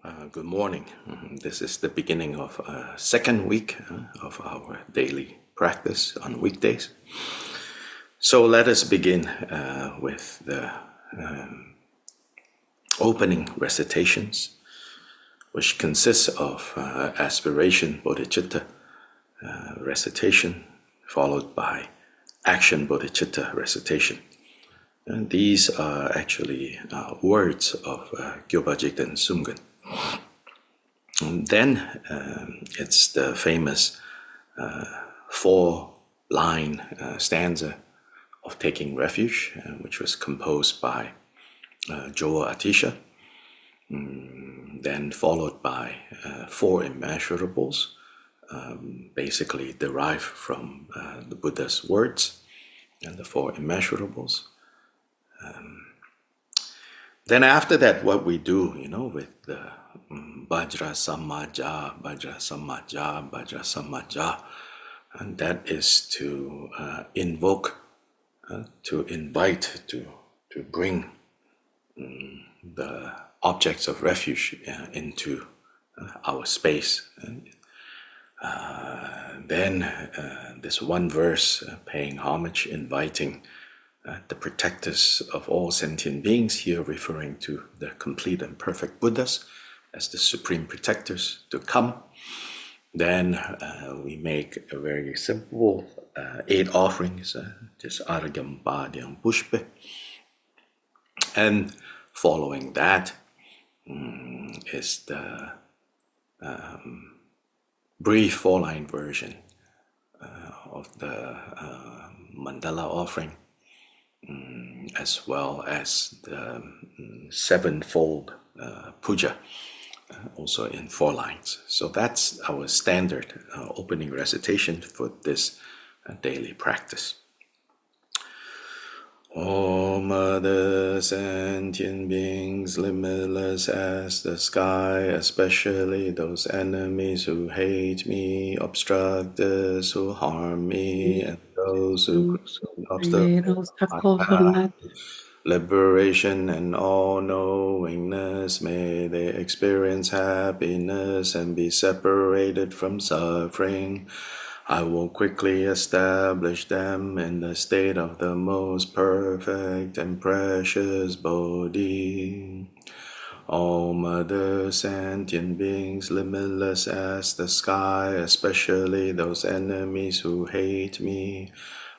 Good morning. This is the beginning of a second week of our daily practice on weekdays. So let us begin with the opening recitations, which consists of aspiration bodhicitta recitation, followed by action bodhicitta recitation. And these are actually words of Gyopa Jigten Sumgen. And then it's the famous four-line stanza of Taking Refuge, which was composed by Joa Atisha, then followed by four immeasurables, basically derived from the Buddha's words and the four immeasurables. Then after that, what we do, with the Vajra Samaja, Vajra Samaja, Vajra Samaja, and that is to invoke, to invite, to bring the objects of refuge into our space. Then this one verse, paying homage, inviting the protectors of all sentient beings, here referring to the complete and perfect Buddhas as the supreme protectors, to come. Then we make a very simple 8 offerings, just Argham, Padyam, Pushpe. And following that is the brief 4-line version of the mandala offering, as well as the sevenfold puja, also in 4 lines. So that's our standard opening recitation for this daily practice. All mother sentient beings, limitless as the sky, especially those enemies who hate me, obstructors who harm me, and those who create obstacles on my path. Liberation and all-knowingness, may they experience happiness and be separated from suffering. I will quickly establish them in the state of the most perfect and precious Bodhi. All mother sentient beings, limitless as the sky, especially those enemies who hate me,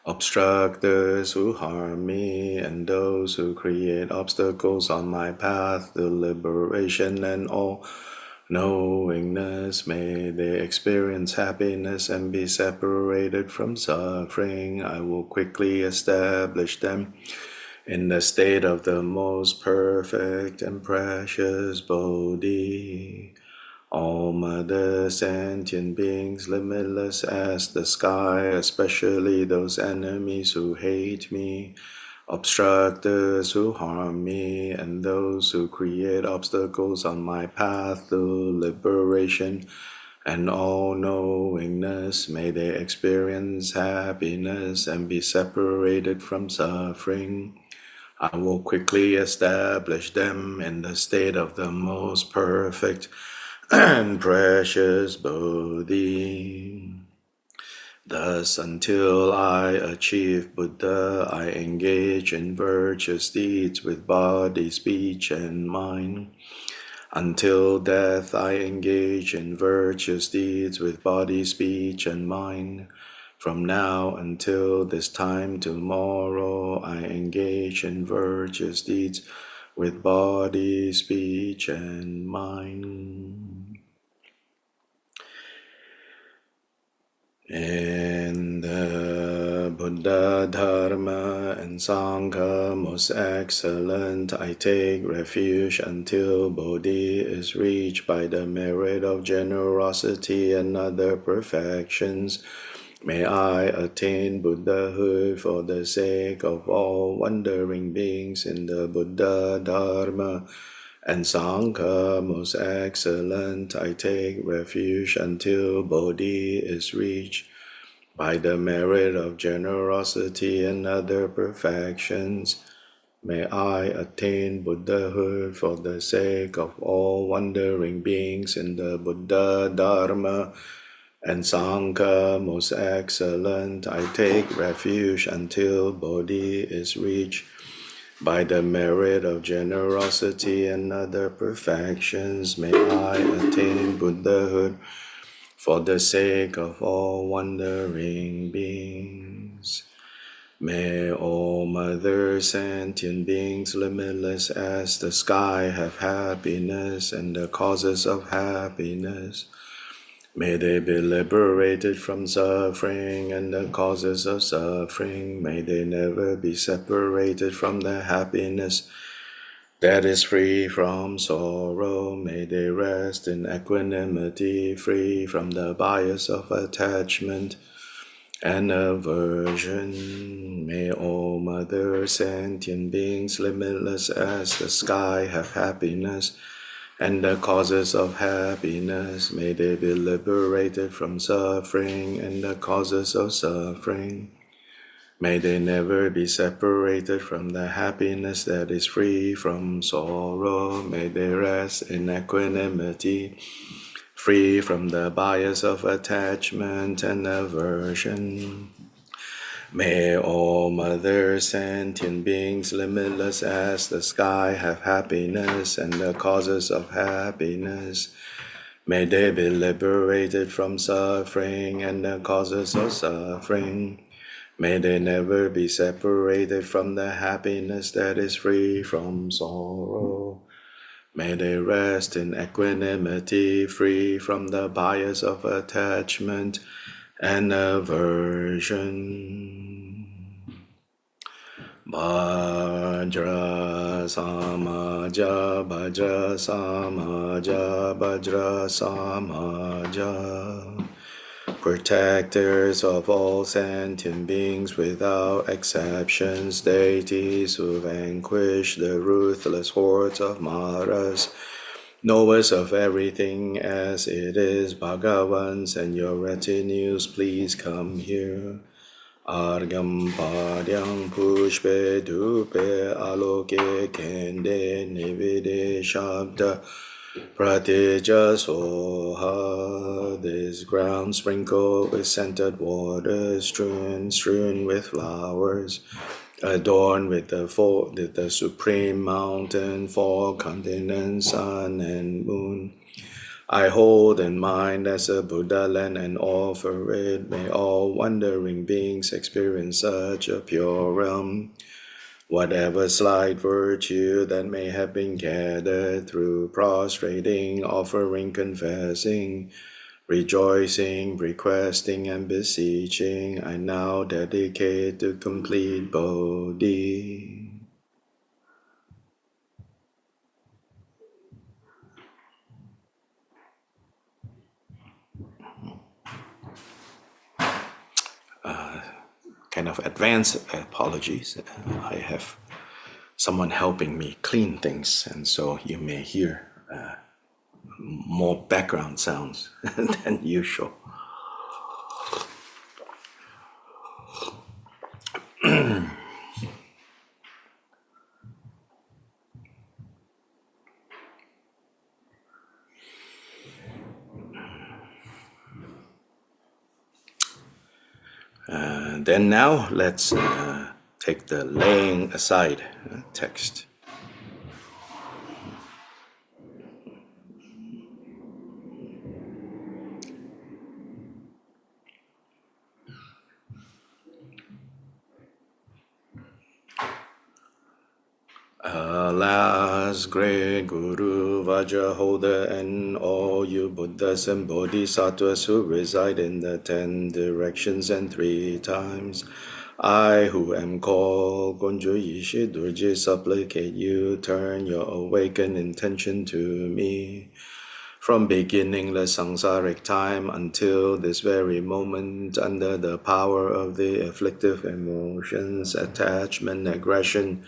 obstructors who harm me, and those who create obstacles on my path to liberation and all knowingness, may they experience happiness and be separated from suffering. I will quickly establish them in the state of the most perfect and precious Bodhi. All mother sentient beings, limitless as the sky, especially those enemies who hate me, obstructors who harm me, and those who create obstacles on my path to liberation and all-knowingness, may they experience happiness and be separated from suffering. I will quickly establish them in the state of the most perfect and precious Bodhi. Thus, until I achieve Buddha, I engage in virtuous deeds with body, speech, and mind. Until death, I engage in virtuous deeds with body, speech, and mind. From now until this time tomorrow, I engage in virtuous deeds with body, speech, and mind. In the Buddha, Dharma, and Sangha, most excellent, I take refuge until Bodhi is reached by the merit of generosity and other perfections. May I attain Buddhahood for the sake of all wandering beings in the Buddha, Dharma, and Sangha, most excellent, I take refuge until Bodhi is reached by the merit of generosity and other perfections. May I attain Buddhahood for the sake of all wandering beings in the Buddha Dharma and Sangha most excellent. I take refuge until Bodhi is reached by the merit of generosity and other perfections. May I attain Buddhahood for the sake of all wandering beings. May all Mother sentient beings, limitless as the sky, have happiness and the causes of happiness. May they be liberated from suffering and the causes of suffering. May they never be separated from the happiness that is free from sorrow. May they rest in equanimity, free from the bias of attachment and aversion. May all Mother sentient beings, limitless as the sky, have happiness and the causes of happiness. May they be liberated from suffering and the causes of suffering. May they never be separated from the happiness that is free from sorrow. May they rest in equanimity, free from the bias of attachment and aversion. May all Mother sentient beings, limitless as the sky, have happiness and the causes of happiness. May they be liberated from suffering and the causes of suffering. May they never be separated from the happiness that is free from sorrow. May they rest in equanimity, free from the bias of attachment and aversion. Bhadra Samaja, Bhadra Samaja, Bhadra Samaja. Protectors of all sentient beings without exceptions, deities who vanquish the ruthless hordes of Maras, knowers of everything as it is, Bhagavans and your retinues, please come here. Argam Padyam Pushpe Dupe Aloke Kende Nivide Shabda Pratija Soha. This ground sprinkled with scented water, strewn with flowers, adorned with the supreme mountain, four continents, sun and moon. I hold in mind as a Buddha land and offer it. May all wandering beings experience such a pure realm. Whatever slight virtue that may have been gathered through prostrating, offering, confessing, rejoicing, requesting, and beseeching, I now dedicate to complete Bodhi. Kind of advanced apologies. I have someone helping me clean things, and so you may hear more background sounds than usual. Then now let's take the laying aside text. Alas, great Guru, Vajra holder, and all you Buddhas and Bodhisattvas who reside in the 10 directions and 3 times, I who am called Gonjo Yishi Durji supplicate you turn your awakened intention to me. From beginningless samsaric time until this very moment, under the power of the afflictive emotions, attachment, aggression,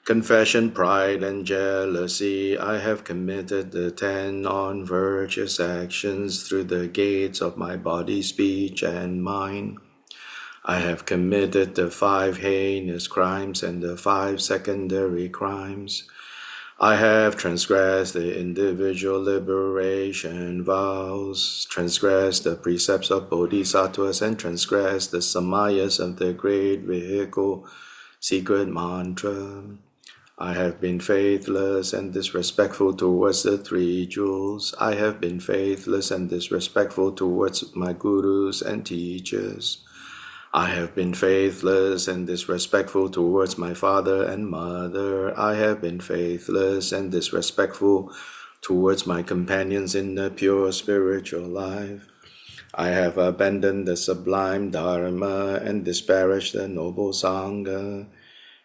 confession, pride, and jealousy, I have committed the 10 non-virtuous actions through the gates of my body, speech, and mind. I have committed the 5 heinous crimes and the 5 secondary crimes. I have transgressed the individual liberation vows, transgressed the precepts of bodhisattvas, and transgressed the samayas of the great vehicle, secret mantra. I have been faithless and disrespectful towards the 3 jewels. I have been faithless and disrespectful towards my gurus and teachers. I have been faithless and disrespectful towards my father and mother. I have been faithless and disrespectful towards my companions in the pure spiritual life. I have abandoned the sublime Dharma and disparaged the noble Sangha.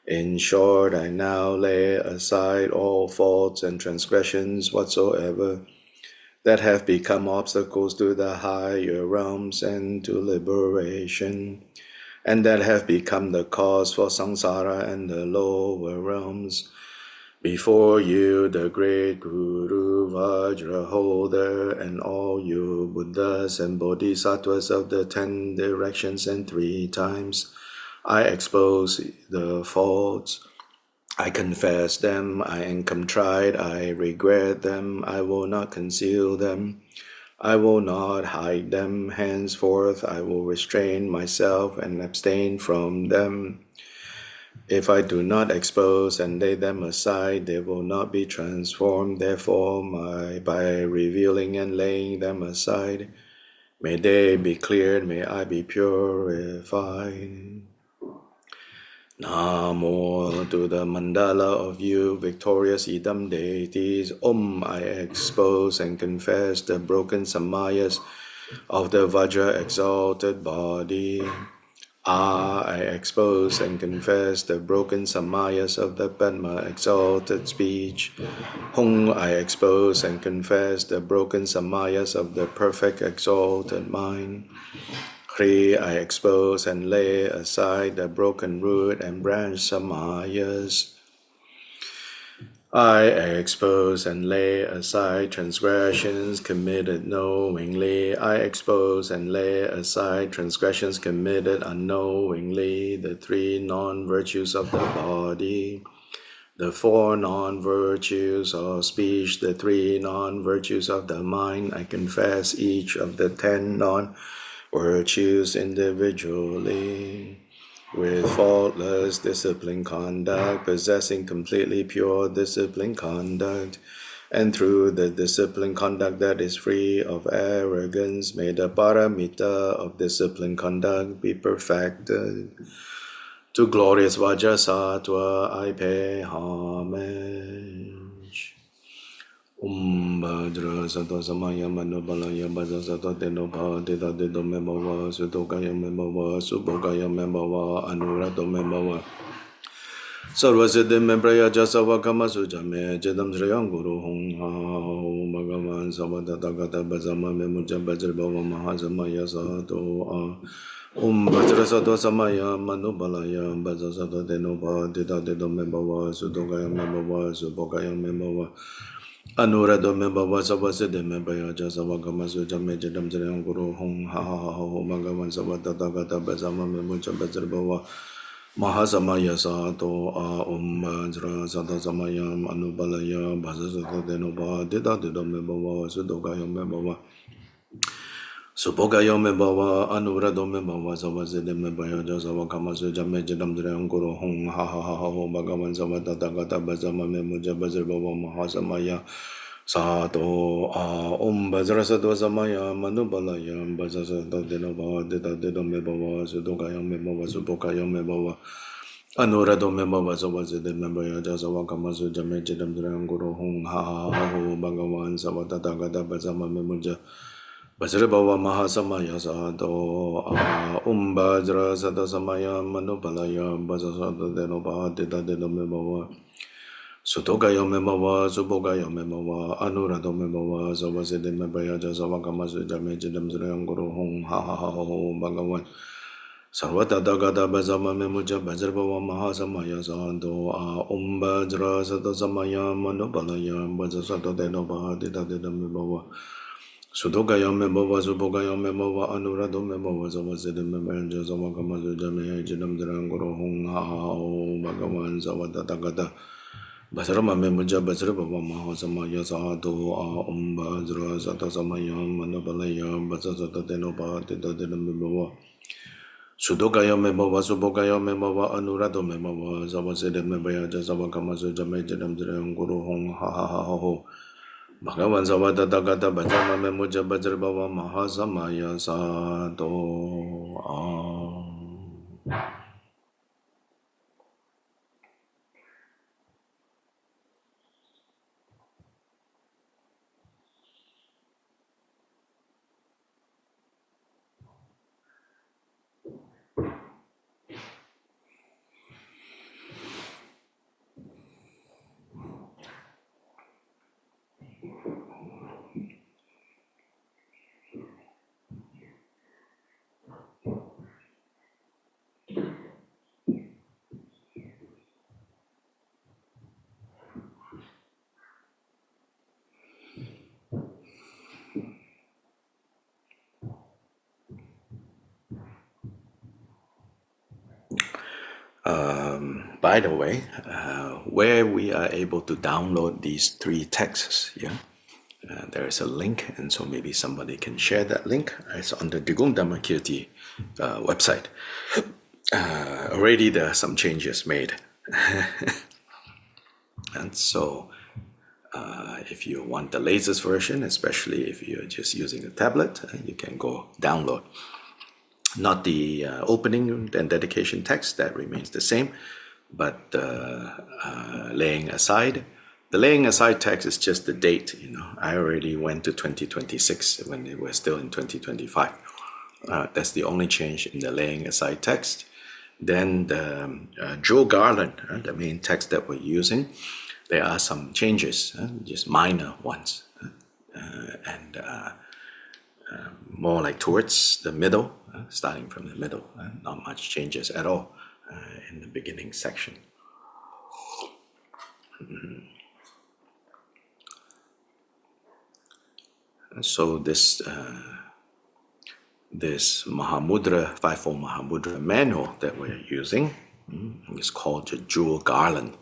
In short, I now lay aside all faults and transgressions whatsoever that have become obstacles to the higher realms and to liberation, and that have become the cause for samsara and the lower realms. Before you, the great Guru Vajra holder, and all you Buddhas and Bodhisattvas of the 10 directions and 3 times, I expose the faults. I confess them, I am contrite, I regret them, I will not conceal them, I will not hide them, henceforth I will restrain myself and abstain from them. If I do not expose and lay them aside, they will not be transformed, therefore by revealing and laying them aside, may they be cleared, may I be purified. Namo to the mandala of you, victorious Idam deities. Om, I expose and confess the broken samayas of the Vajra exalted body. Ah, I expose and confess the broken samayas of the Padma exalted speech. Hung, I expose and confess the broken samayas of the perfect exalted mind. Kri, I expose and lay aside the broken root and branch samayas. I expose and lay aside transgressions committed knowingly. I expose and lay aside transgressions committed unknowingly, the 3 non-virtues of the body, the 4 non-virtues of speech, the 3 non-virtues of the mind. I confess each of the 10 non-virtues individually. With faultless disciplined conduct, possessing completely pure disciplined conduct, and through the disciplined conduct that is free of arrogance, may the paramita of disciplined conduct be perfected. To glorious Vajrasattva I pay homage. Bhadra Sato Samaya Manobalaya Bhaja Sato Tenopa Tita Tito Membawa Sutokaya Membawa Subokaya Membawa Anurato Membawa Sarvasiddhi Membraya Jasava Kama Sujame Jedam Sriyam Guru Hong Hao Bhagavan Savatata Gata Bhajama Memuja Bhajribhava Mahasamaya Sato Bhajra Sato Samaya Manobalaya Bhaja Sato Tenopa Tita Tito Membawa Sutokaya Membawa Subokaya Membawa Anurado Membawa Savasiddhi Membraya Jasava Kama Sujame Jedam Sriyam Guru Hong Hao Bhagavan Savatata Gata Bhajama Memuja Bhajribhava Mahasamaya Sato Bhajra Sata Samayam Anubalaya Bhaja Sato Tenopa Tita Tito Membawa Sudokaya Membawa Subokaya Membawa Anurado Membawa Savasiddhi Membraya Jasava Kama Sujame Jedam Sriyam Guru Hong Hao Bhagavan Savatata Gata Bhajama Memuja Bhajribhava Mahasamaya Sato Bhajra Sato Samaya Manubalaya Bhaja Sato Tenopa Tita Tito Membawa Sudokaya Membawa Subokaya Membawa Anurado Membawa Savasiddhi Membraya Jasava Kama Sujame Jedam Sriyam Guru Hong Hao Bhagavan Savatata Gata Bhajama Memuja Bhajribhava Mahasamaya Sato Bhajra Sato Samaya Manubalaya Bhaja Sato Tenopa Tita Tito Membawa Sutokaya Membawa Subokaya Membawa Anurado Membawa Savasiddhi Membraya Jasava Kama Sujame Jedam Sriyam Guru Hong Hao Bhagavan Sarvatata Gata Bhajama Memuja Bhajribhava Mahasamaya Sato Bhajra Sato Samaya Manubalaya Bhaja Sato Tenopa Tita Tito Membawa Sudokayo Memowa Zubogayo Memowa Anurado Memowa Zawazid Memoja Zawakamazu Jame Jidam Drangoro Hong Hao Bhagavan Zawadagada Basarama Memoja Basraba Mahosama Yasado Umba Zra Zata Samaya Manabalaya Basazata Denoba Dida Memowa Sudokayo Memowa Zubogayo Memowa Anurado Memowa Zawazid Memoja Zawakamazu Jame Jidam Drangoro Hong Hao Bhagavan Zavada Dagada Bhajama Memuja Bajrabhava Mahasamaya Sado. By the way, where we are able to download these three texts, yeah, there is a link, and so maybe somebody can share that link. It's on the Digung Dhammakirti website. Already there are some changes made, and so if you want the latest version, especially if you're just using a tablet, you can go download. Not the opening and dedication text, that remains the same, but laying aside. The laying aside text is just the date. I already went to 2026 when it was still in 2025. That's the only change in the laying aside text. Then the Joe Garland, the main text that we're using, there are some changes, just minor ones, and more like towards the middle, starting from the middle. Not much changes at all in the beginning section. So this Mahamudra, Fivefold Mahamudra manual that we're using is called the Jewel Garland.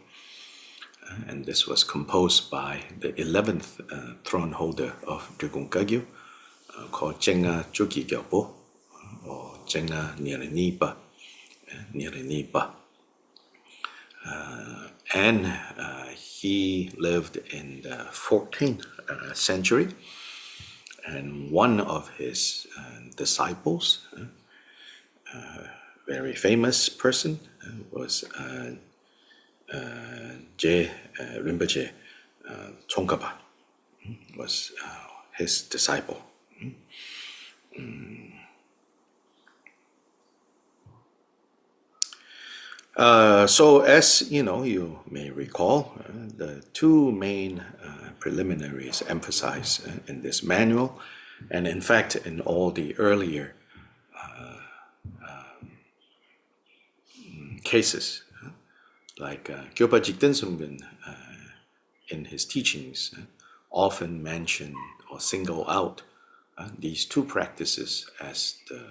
And this was composed by the 11th throne holder of Drikung Kagyu, called Chenga Chuki Gyalpo, or Chenga Niranipa. And he lived in the 14th century. And one of his disciples, very famous person, was Je Rinpoche Tsongkhapa, was his disciple. So as you may recall, the two main preliminaries emphasized in this manual, and in fact in all the earlier cases, like Gyalpa Jigten Sumgön in his teachings often mention or single out these two practices as the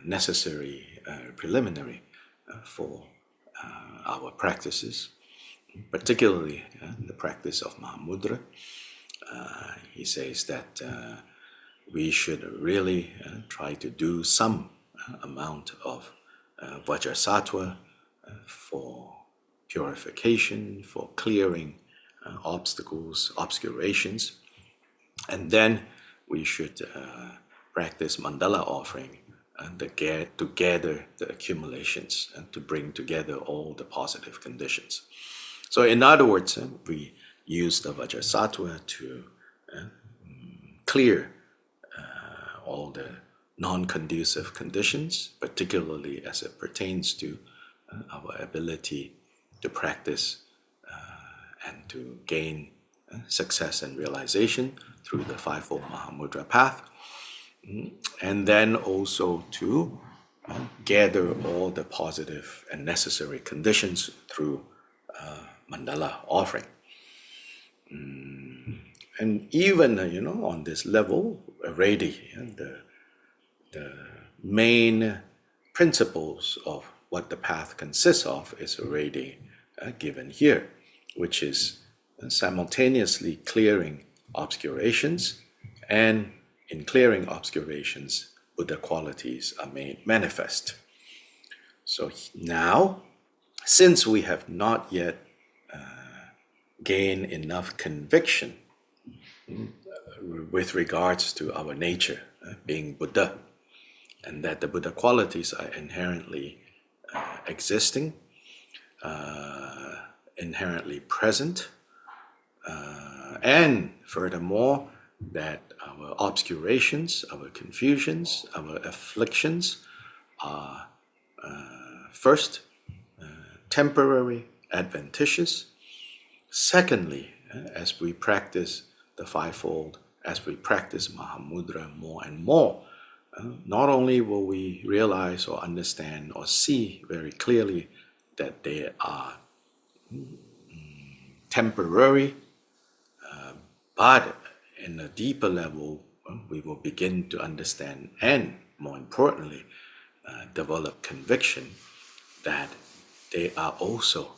necessary preliminary for our practices, particularly the practice of Mahamudra. He says that we should really try to do some amount of Vajrasattva for purification, for clearing obstacles, obscurations, and then we should practice mandala offering to gather the accumulations and to bring together all the positive conditions. So in other words, we use the Vajrasattva to clear all the non-conducive conditions, particularly as it pertains to our ability to practice and to gain success and realization through the Fivefold Mahamudra path, and then also to gather all the positive and necessary conditions through mandala offering. And even, on this level, already, the main principles of what the path consists of is already given here, which is simultaneously clearing obscurations, and in clearing obscurations, Buddha qualities are made manifest. So now, since we have not yet gained enough conviction with regards to our nature, being Buddha, and that the Buddha qualities are inherently existing, inherently present, and furthermore, that our obscurations, our confusions, our afflictions are first temporary, adventitious. Secondly, as we practice the Fivefold, as we practice Mahamudra more and more, not only will we realize or understand or see very clearly that they are temporary, but in a deeper level, we will begin to understand and, more importantly, develop conviction that they are also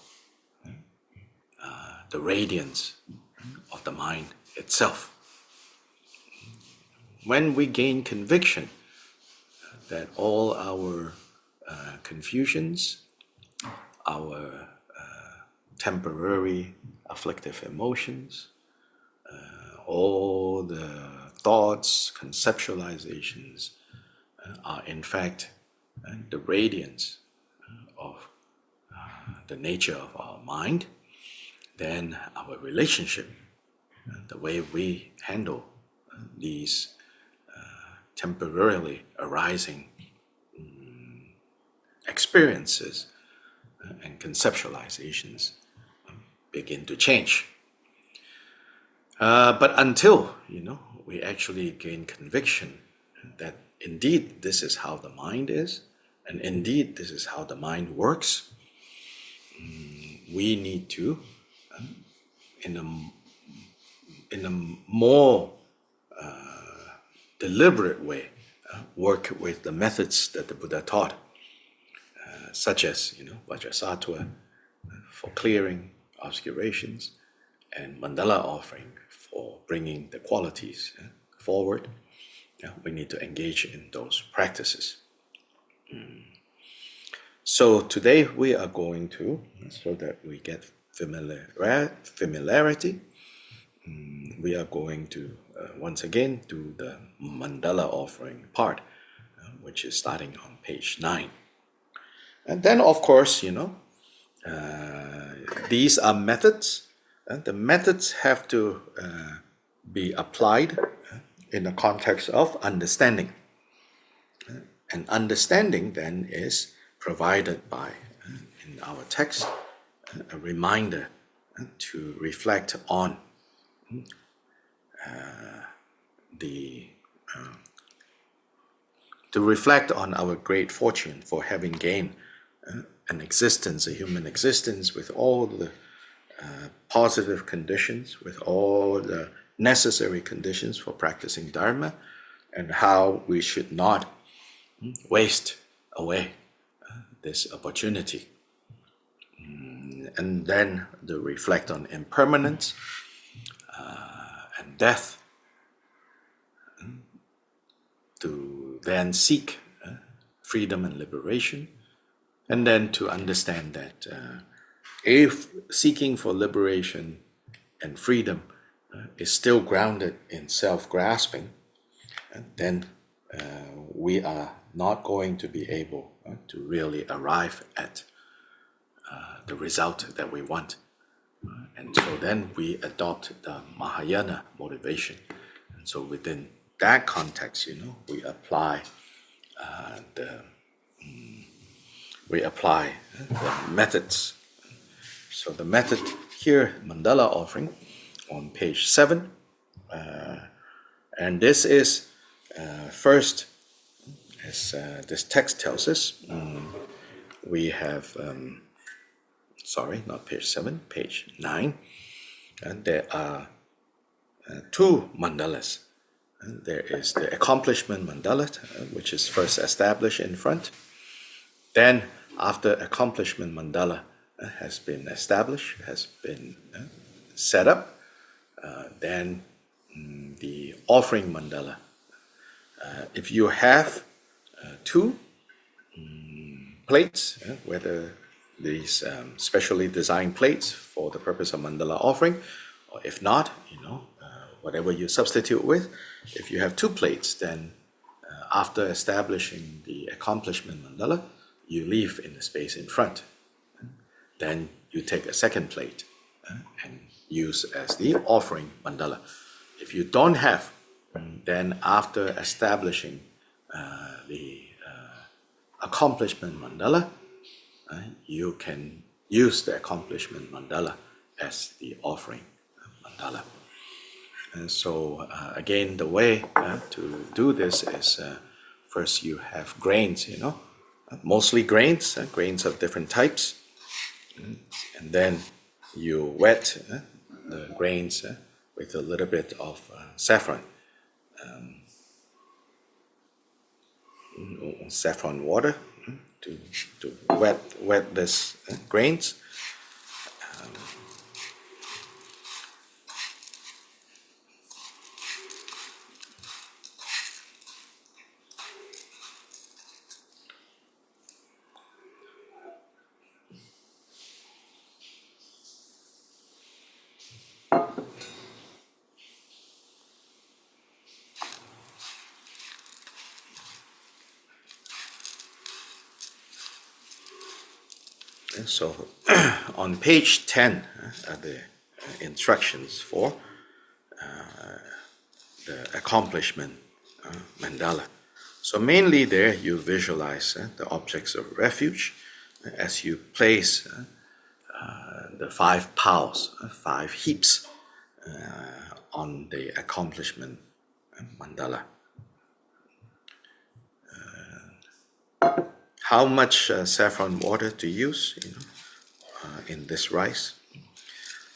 the radiance of the mind itself. When we gain conviction that all our confusions, our temporary afflictive emotions, all the thoughts, conceptualizations are in fact the radiance of the nature of our mind, then our relationship, the way we handle these temporarily arising experiences and conceptualizations begin to change. But until, we actually gain conviction that indeed this is how the mind is, and indeed this is how the mind works, we need to, in a more deliberate way, work with the methods that the Buddha taught, such as, Vajrasattva for clearing obscurations, and mandala offering for bringing the qualities forward. We need to engage in those practices. So today we are going to, so that we get familiarity, we are going to once again do the mandala offering part, which is starting on page 9. And then, of course, these are methods, and the methods have to be applied in the context of understanding. And understanding then is provided by, in our text, a reminder to reflect on our great fortune for having gained an existence, a human existence, with all the positive conditions, with all the necessary conditions for practicing Dharma, and how we should not waste away this opportunity. And then to reflect on impermanence and death, to then seek freedom and liberation, and then to understand that if seeking for liberation and freedom is still grounded in self-grasping, then we are not going to be able to really arrive at the result that we want. And so then we adopt the Mahayana motivation. And so within that context, we apply the methods. So the method here, mandala offering, on page 7, and this is first, as this text tells us, we have, sorry, not page 7, page 9, and there are two mandalas. There is the accomplishment mandala, which is first established in front. Then, after accomplishment mandala has been established, has been set up, then the offering mandala. If you have two plates, whether these specially designed plates for the purpose of mandala offering, or if not, whatever you substitute with. If you have two plates, then after establishing the accomplishment mandala, you leave in the space in front. Then you take a second plate and use as the offering mandala. If you don't have, then after establishing the accomplishment mandala, you can use the accomplishment mandala as the offering mandala. And so again, the way to do this is first you have grains, mostly grains, grains of different types, and then you wet the grains with a little bit of saffron, saffron water to wet this grains. So on page 10 are the instructions for the accomplishment mandala. So mainly there you visualize the objects of refuge as you place the 5 piles, 5 heaps on the accomplishment mandala. How much saffron water to use in this rice?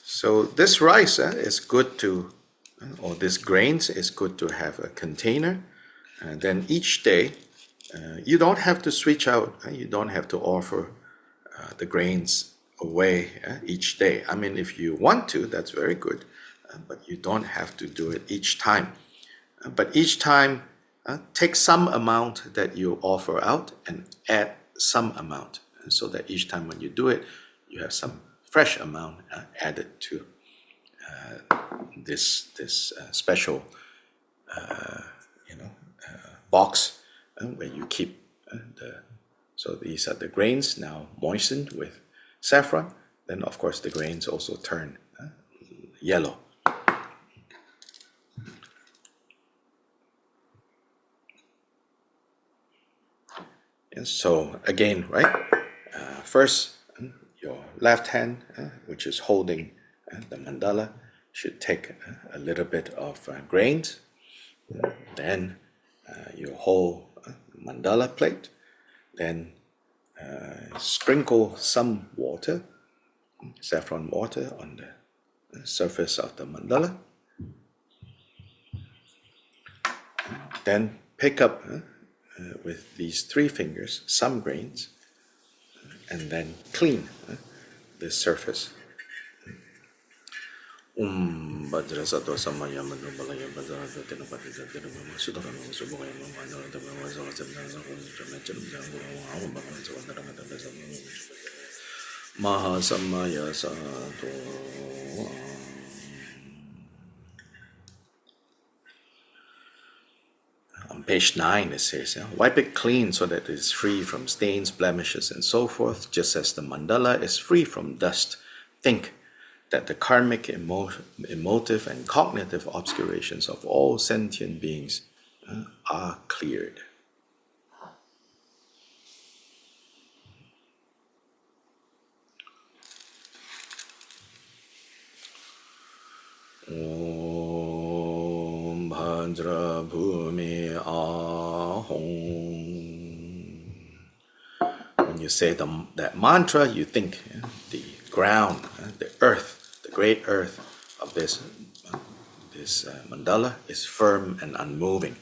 So this rice is good to, or this grains is good to have a container. And then each day, you don't have to switch out, you don't have to offer the grains away each day. I mean, if you want to, that's very good, but you don't have to do it each time. But each time, take some amount that you offer out and add some amount, so that each time when you do it, you have some fresh amount added to this special box where you keep so these are the grains now moistened with saffron. Then of course the grains also turn yellow. And so again, right? First, your left hand, which is holding the mandala, should take a little bit of grains. Then you hold mandala plate. Then sprinkle some water, saffron water, on the surface of the mandala. Then pick up with these 3 fingers some grains and then clean the surface. Bhadra Sattva Samaya Manubalaya Bhadra Tina Padita Tina Sudharama Subhaya Mamma Maha Samaya Sato. On page 9 it says, wipe it clean so that it is free from stains, blemishes, and so forth, just as the mandala is free from dust. Think that the karmic, emotive, and cognitive obscurations of all sentient beings are cleared. Om Bhadra Bhumi Ahom. When you say that mantra, you think the ground, the earth, the great earth of this this mandala is firm and unmoving.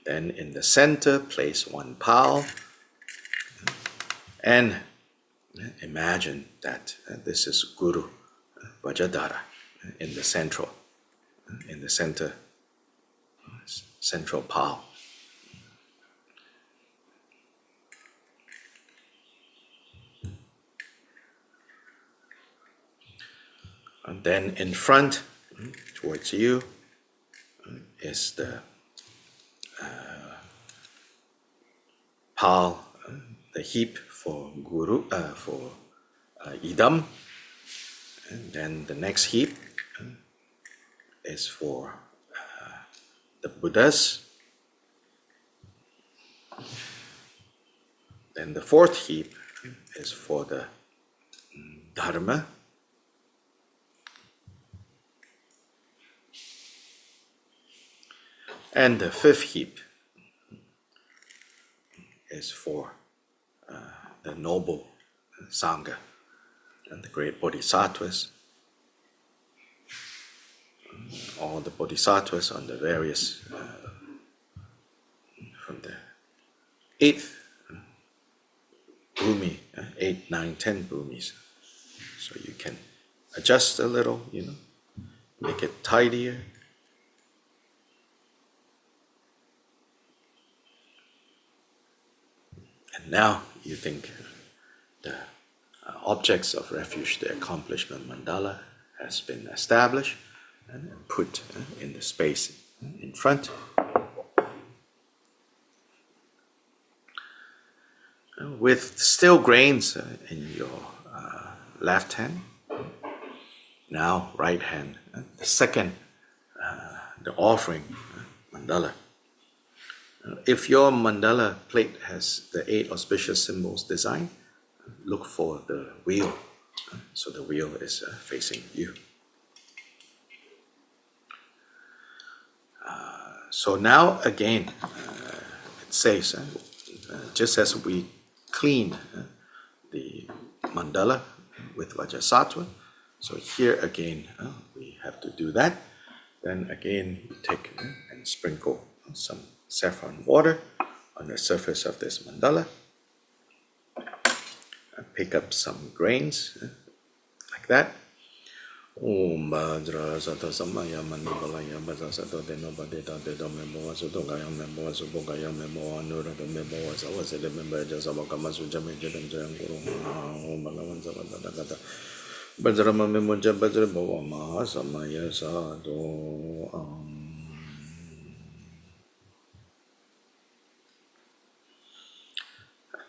Then in the center, place one pal, and imagine that this is Guru Vajradhara in the central, central pal. And then in front, towards you, is the pal, the heap for Guru, for Idam. And then the next heap is for the Buddhas. Then the fourth heap is for the Dharma. And the fifth heap is for the noble Sangha and the great Bodhisattvas. All the Bodhisattvas on the various, from the 8th bhumi, 8, 9, 10 bhumis. So you can adjust a little, make it tidier. And now you think the objects of refuge, the accomplishment mandala, has been established and put in the space in front. With still grains in your left hand, now right hand, the second, the offering mandala. If your mandala plate has the 8 auspicious symbols design, look for the wheel. So the wheel is facing you. So now again, it says, just as we clean the mandala with Vajrasattva, so here again we have to do that. Then again you take and sprinkle some saffron water on the surface of this mandala. Pick up some grains like that. Om Bhadra Sata Samaya Manibalaya Baza Sato Deno Badeta Dedo Memo Sutogaya Memo Subogaya Memo Anura Memo Wasawasa Member Jasabakamasu Jame Jedam Jayanguru Om Balavan Savata Bajrama Memo Jabajra Bawama Samaya Sado.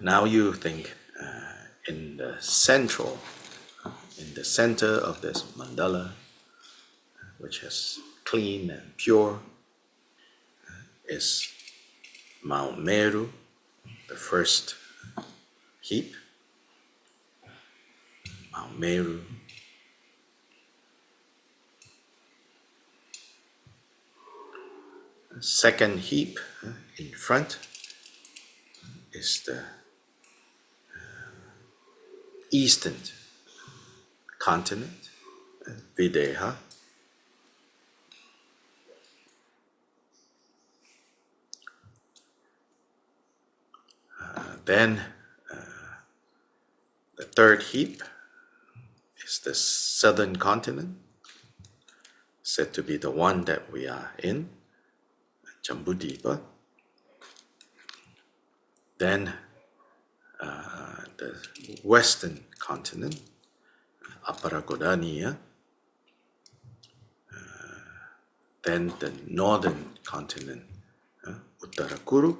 Now you think in the center of this mandala, which is clean and pure, is Mount Meru, the first heap. Mount Meru. Second heap in front is the eastern continent, Videha. Then the third heap is the southern continent, said to be the one that we are in, Jambudvipa. Then the western continent, Aparagodaniya. Then the northern continent, Uttarakuru.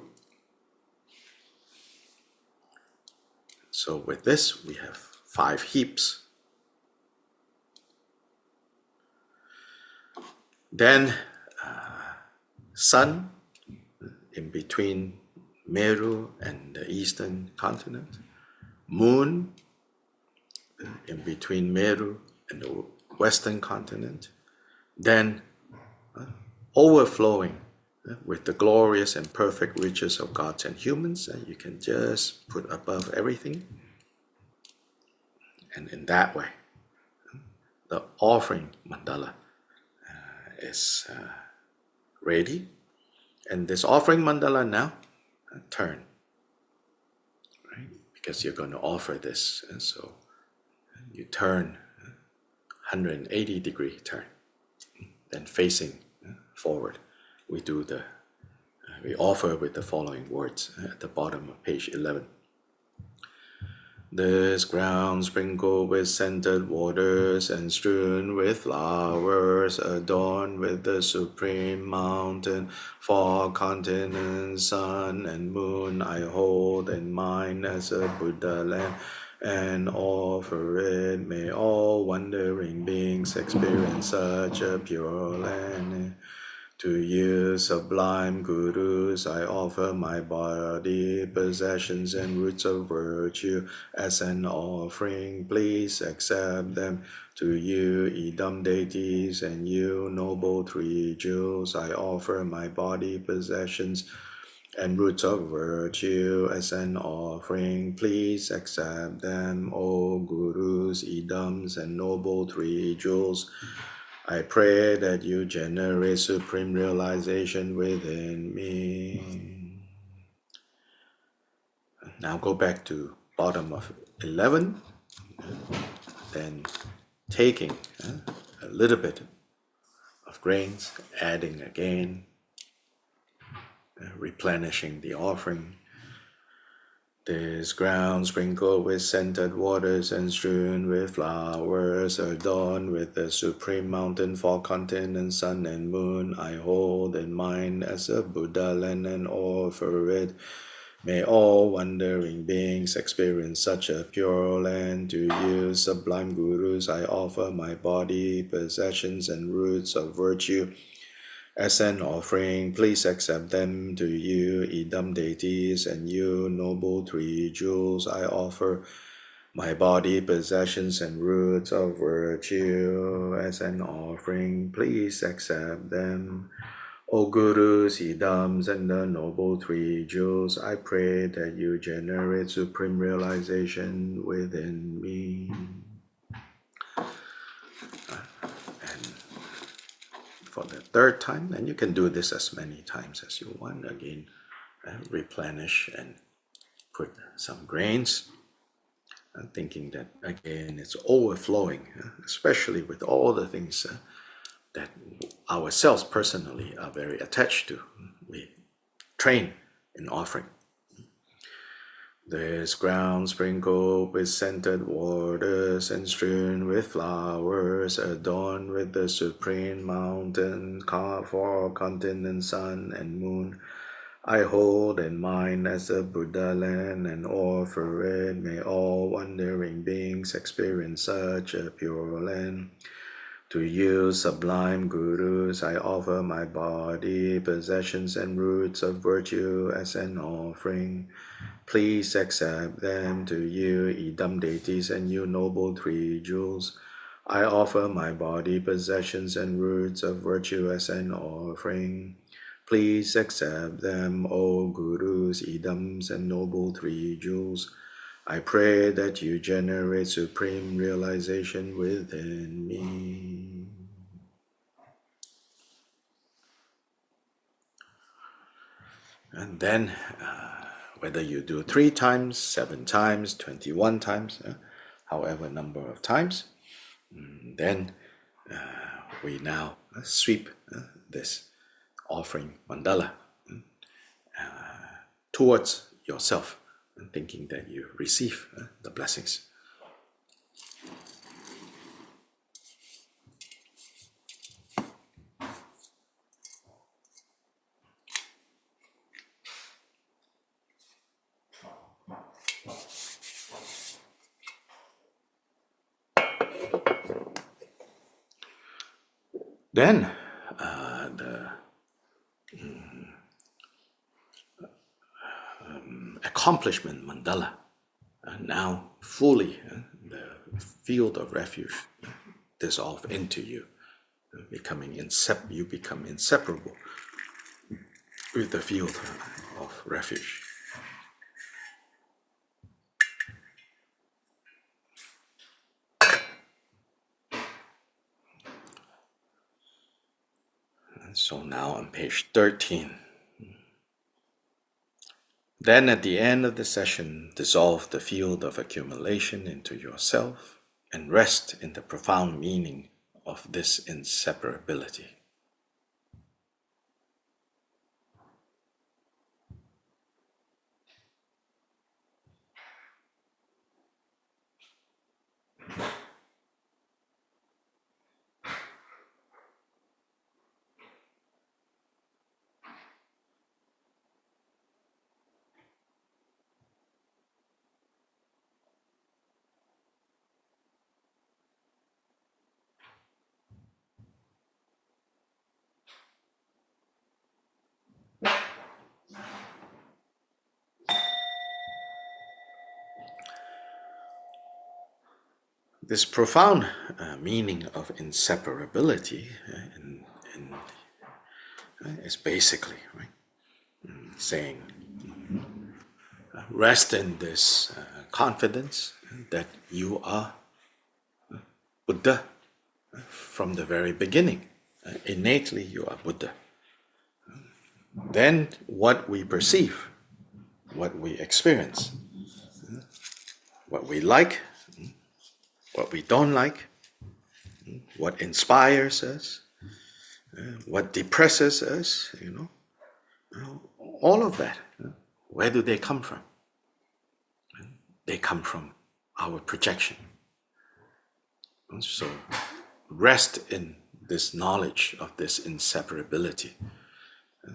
So with this, we have 5 heaps. Then sun in between Meru and the eastern continent. Moon in between Meru and the western continent. Then overflowing with the glorious and perfect riches of gods and humans, you can just put above everything. And in that way, the offering mandala is ready. And this offering mandala now, turn, right? Because you're going to offer this. And so you turn 180-degree turn, then facing forward. We offer with the following words at the bottom of page 11. This ground sprinkled with scented waters and strewn with flowers, adorned with the supreme mountain, four continents, sun and moon, I hold in mind as a Buddha land and offer it. May all wandering beings experience such a pure land. To you, sublime gurus, I offer my body, possessions, and roots of virtue as an offering. Please accept them. To you, Idam deities, and you, noble three jewels, I offer my body, possessions, and roots of virtue as an offering. Please accept them, O gurus, Idams, and noble three jewels. I pray that you generate supreme realization within me. Now go back to bottom of 11, then taking a little bit of grains, adding again, replenishing the offering. This ground sprinkled with scented waters and strewn with flowers, adorned with the supreme mountain, four continents, sun and moon, I hold in mind as a Buddha land and offer it. May all wandering beings experience such a pure land. To you, sublime gurus, I offer my body, possessions, and roots of virtue as an offering. Please accept them. To you, Idam deities, and you, noble three jewels, I offer my body, possessions, and roots of virtue as an offering. Please accept them. O Gurus, Idams, and the noble three jewels, I pray that you generate supreme realization within me. For the third time, and you can do this as many times as you want. Again, replenish and put some grains, thinking that again it's overflowing, especially with all the things that ourselves personally are very attached to. We train in offering. This ground sprinkled with scented waters and strewn with flowers, adorned with the supreme mountain, four continents, sun and moon, I hold in mind as a Buddha land and offer it. May all wandering beings experience such a pure land. To you, sublime gurus, I offer my body, possessions, and roots of virtue as an offering. Please accept them. To you, Idam deities, and you, noble three jewels, I offer my body, possessions, and roots of virtue as an offering. Please accept them, O gurus, Idams, and noble three jewels. I pray that you generate supreme realization within me. And then, whether you do 3 times, 7 times, 21 times, however number of times, then we now sweep this offering mandala towards yourself, thinking that you receive the blessings. Then the accomplishment mandala, now fully the field of refuge dissolve into you, you become inseparable with the field of refuge. So now on page 13. Then at the end of the session, dissolve the field of accumulation into yourself and rest in the profound meaning of this inseparability. This profound meaning of inseparability is basically right, saying rest in this confidence that you are Buddha from the very beginning. Innately, you are Buddha. Then, what we perceive, what we experience, what we like, what we don't like, what inspires us, what depresses us, all of that. Where do they come from? They come from our projection. So rest in this knowledge of this inseparability.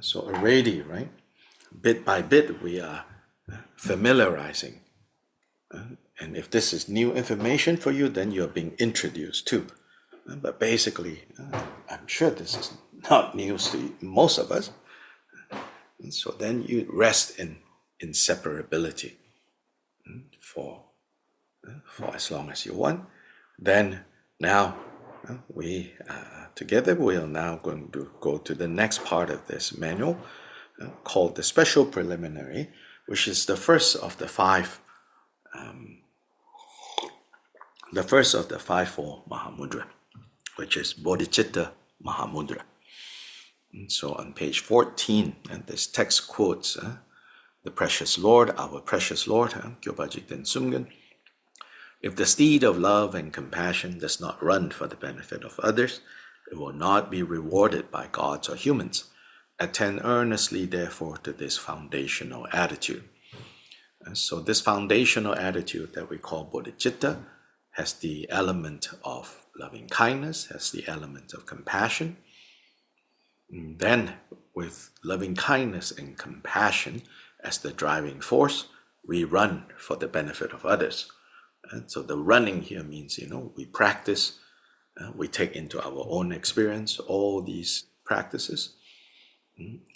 So already, right, bit by bit, we are familiarizing. And if this is new information for you, then you're being introduced to. But basically, I'm sure this is not news to most of us. And so then you rest in inseparability for as long as you want. Then now we together we are now going to go to the next part of this manual called the special preliminary, which is the first of the Fivefold Mahamudra, which is Bodhicitta Mahamudra. And so on page 14, and this text quotes the precious Lord, our precious Lord, Gyopa Jigten Sumgen. If the steed of love and compassion does not run for the benefit of others, it will not be rewarded by gods or humans. Attend earnestly, therefore, to this foundational attitude. And so this foundational attitude that we call bodhicitta has the element of loving kindness, has the element of compassion. And then with loving kindness and compassion as the driving force, we run for the benefit of others. And so the running here means, we practice, we take into our own experience all these practices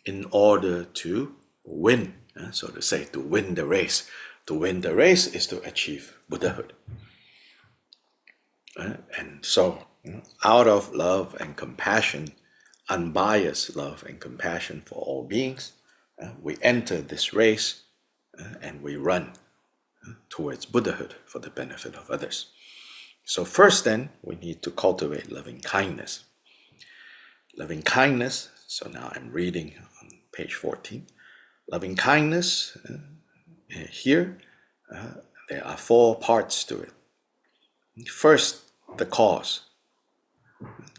in order to win, so to say, to win the race. To win the race is to achieve Buddhahood. And so, out of love and compassion, unbiased love and compassion for all beings, we enter this race and we run towards Buddhahood for the benefit of others. So first then, we need to cultivate loving kindness. Loving kindness, so now I'm reading on page 14. Loving kindness, here, there are 4 parts to it. First, the cause.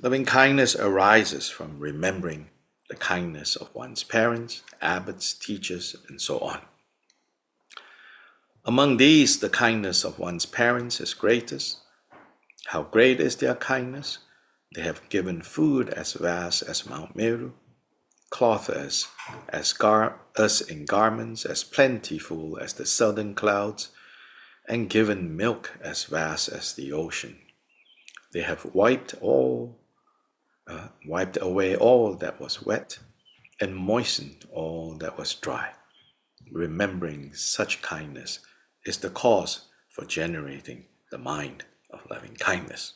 Loving kindness arises from remembering the kindness of one's parents, abbots, teachers, and so on. Among these, the kindness of one's parents is greatest. How great is their kindness? They have given food as vast as Mount Meru, cloth us in garments as plentiful as the southern clouds, and given milk as vast as the ocean. They have wiped away all that was wet, and moistened all that was dry. Remembering such kindness is the cause for generating the mind of loving kindness.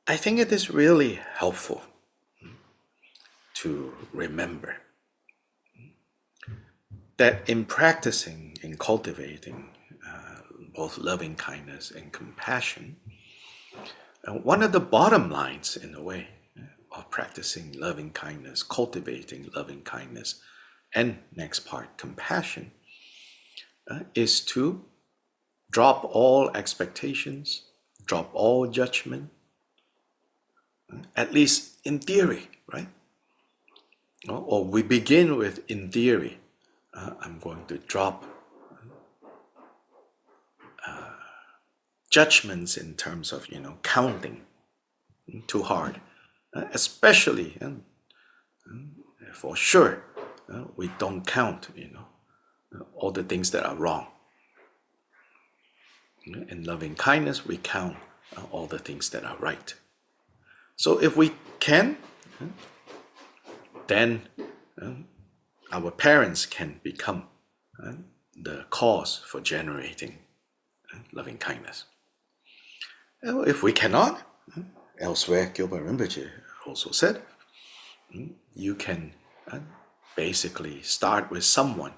I think it is really helpful to remember that in practicing, in cultivating both loving kindness and compassion, And one of the bottom lines, in a way, of practicing loving kindness, cultivating loving kindness, and next part, compassion, is to drop all expectations, drop all judgment, at least in theory, right? Or we begin with in theory. I'm going to drop judgments in terms of counting too hard, especially for sure we don't count all the things that are wrong. In loving kindness we count all the things that are right. So if we can, then our parents can become the cause for generating loving kindness. If we cannot, elsewhere Gilbert Rinpoche also said, you can basically start with someone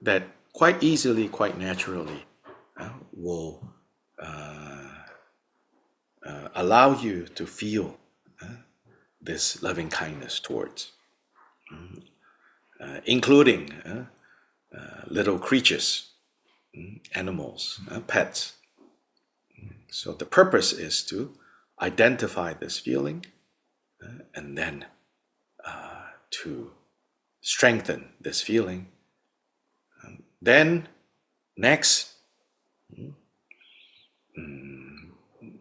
that quite easily, quite naturally will allow you to feel this loving kindness towards, including little creatures, animals, pets. So the purpose is to identify this feeling and then to strengthen this feeling. Then next,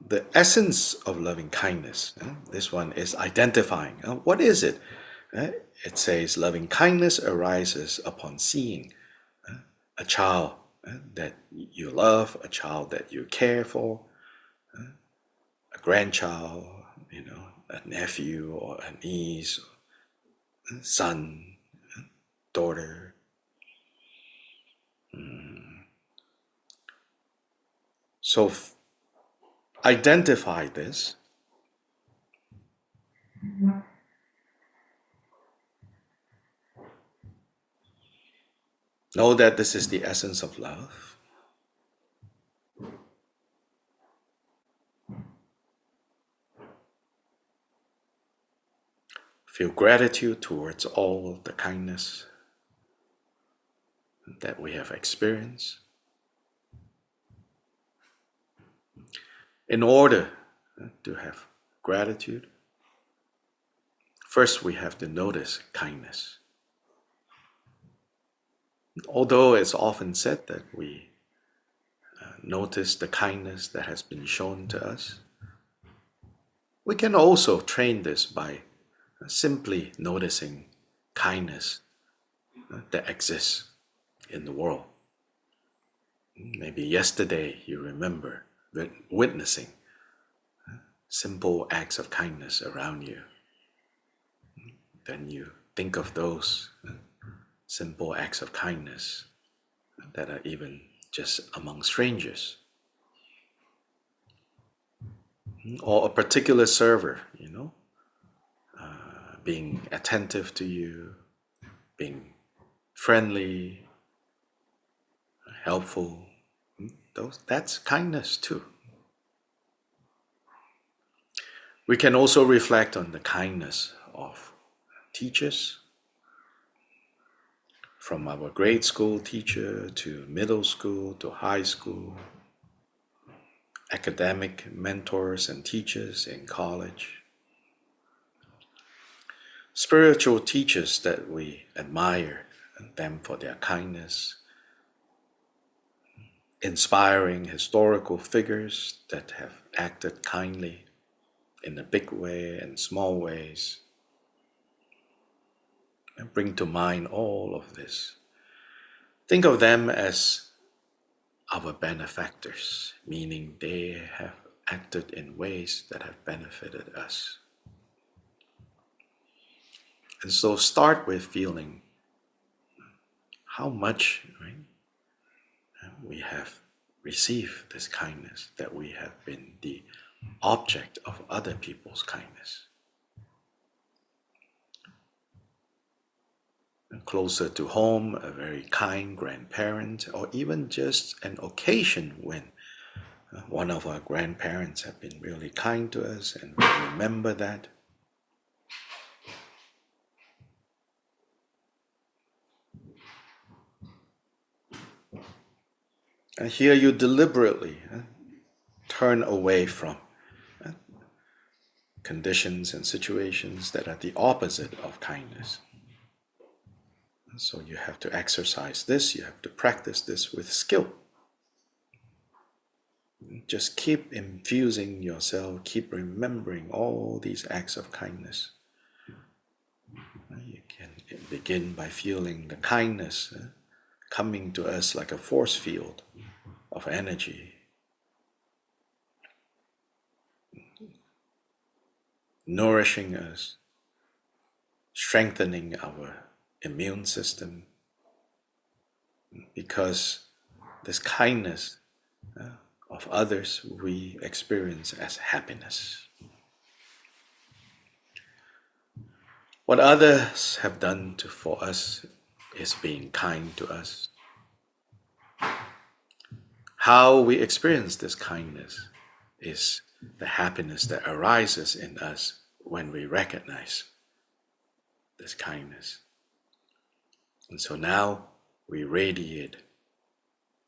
the essence of loving kindness. This one is identifying. What is it? It says loving kindness arises upon seeing a child that you love, a child that you care for, a grandchild, a nephew or a niece, son, daughter. So identify this. Know that this is the essence of love. Feel gratitude towards all the kindness that we have experienced. In order to have gratitude, first we have to notice kindness. Although it's often said that we notice the kindness that has been shown to us, we can also train this by simply noticing kindness that exists in the world. Maybe yesterday you remember witnessing simple acts of kindness around you. Then you think of those simple acts of kindness that are even just among strangers. Or a particular server, being attentive to you, being friendly, helpful. That's kindness too. We can also reflect on the kindness of teachers, from our grade school teacher to middle school to high school, academic mentors and teachers in college, spiritual teachers that we admire them for their kindness, inspiring historical figures that have acted kindly in a big way and small ways. And bring to mind all of this. Think of them as our benefactors, meaning they have acted in ways that have benefited us. And so start with feeling how much we have received this kindness, that we have been the object of other people's kindness. And closer to home, a very kind grandparent, or even just an occasion when one of our grandparents have been really kind to us, and we remember that. And here you deliberately turn away from conditions and situations that are the opposite of kindness. So you have to exercise this, you have to practice this with skill. Just keep infusing yourself, keep remembering all these acts of kindness. You can begin by feeling the kindness coming to us like a force field of energy, nourishing us, strengthening our immune system, because this kindness of others we experience as happiness. What others have done for us is being kind to us. How we experience this kindness is the happiness that arises in us when we recognize this kindness. And so now we radiate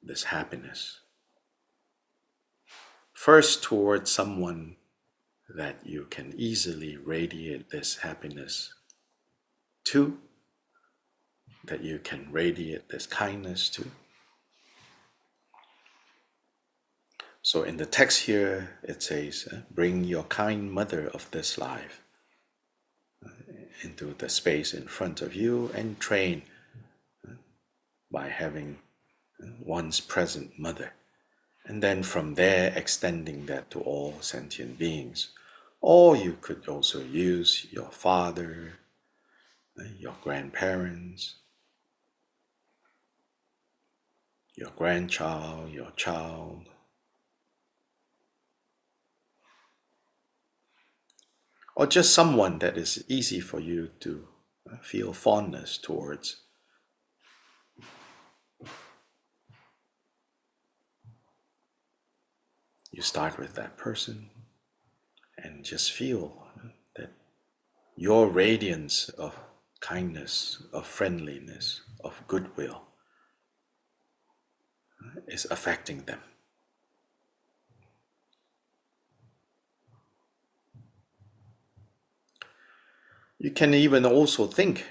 this happiness. First, towards someone that you can easily radiate this happiness to, that you can radiate this kindness to. So in the text here, it says, bring your kind mother of this life into the space in front of you and train by having one's present mother. And then from there, extending that to all sentient beings. Or you could also use your father, your grandparents, your grandchild, your child, or just someone that is easy for you to feel fondness towards. You start with that person and just feel that your radiance of kindness, of friendliness, of goodwill is affecting them. You can even also think,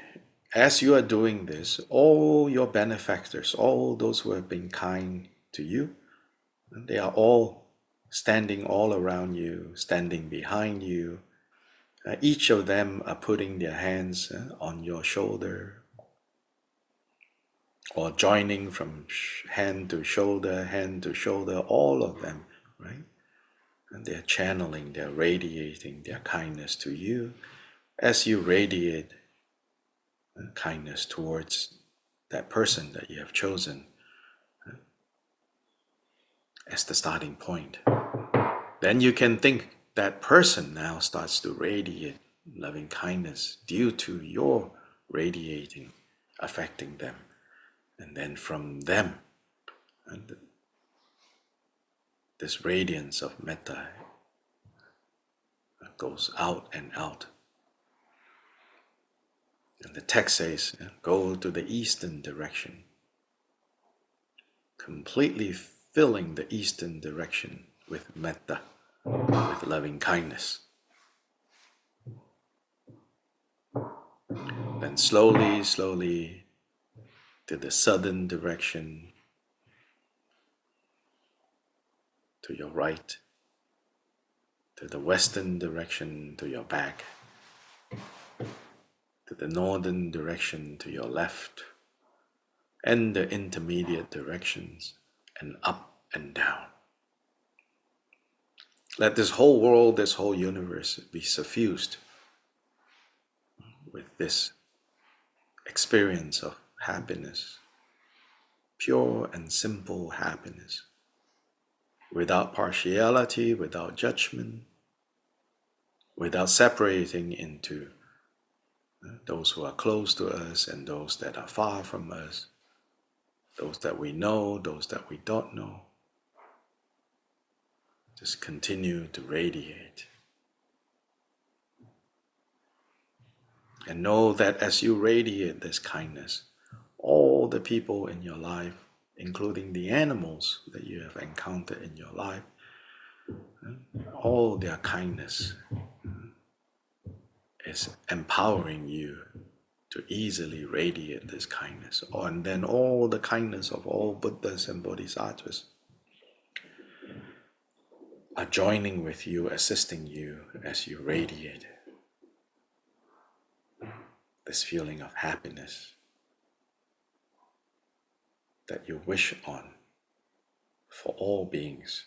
as you are doing this, all your benefactors, all those who have been kind to you, they are all standing all around you, standing behind you. Each of them are putting their hands on your shoulder, or joining from hand to shoulder, all of them, right? And they're channeling, they're radiating their kindness to you as you radiate kindness towards that person that you have chosen as the starting point. Then you can think that person now starts to radiate loving kindness due to your radiating, affecting them. And then from them, this radiance of metta goes out and out. And the text says, go to the eastern direction, completely filling the eastern direction with metta, with loving kindness. Then slowly, slowly to the southern direction, to your right, to the western direction, to your back, to the northern direction, to your left, and the intermediate directions, and up and down. Let this whole world, this whole universe be suffused with this experience of happiness, pure and simple happiness, without partiality, without judgment, without separating into those who are close to us and those that are far from us, those that we know, those that we don't know. Just continue to radiate. And know that as you radiate this kindness, all the people in your life, including the animals that you have encountered in your life, all their kindness is empowering you to easily radiate this kindness. And then all the kindness of all Buddhas and Bodhisattvas are joining with you, assisting you as you radiate this feeling of happiness that you wish on for all beings.